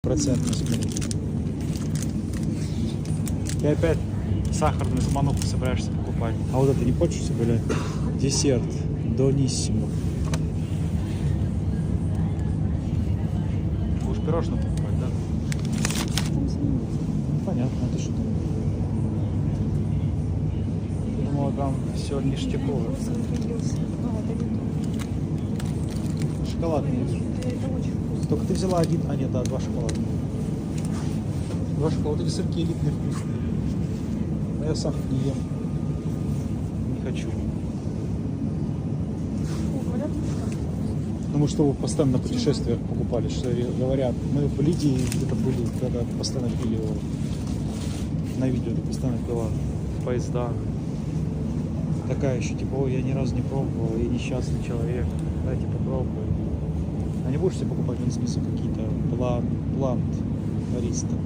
процентный, смотри. И опять сахарную замануху собираешься покупать. А вот это не хочешь себе, десерт Дониссимо. Будешь пирожное покупать, да? Ну, понятно, это что там? Я думала, там все ништяковое. Шоколад не вижу. Только ты взяла один, а нет, да, два шоколада. Два шоколада, эти сырки элитные вкусные. Но я сам их не ем. Не хочу. Ну мы что, вы постоянно на путешествиях покупали, что говорят. Мы в Лидии где-то были, когда постоянно пили его. На видео ты постоянно пила в поездах. Такая еще, типа, ой, я ни разу не пробовал, я несчастный человек. Дайте попробую. А не будешь себе покупать вон снизу какие-то блант, бариста?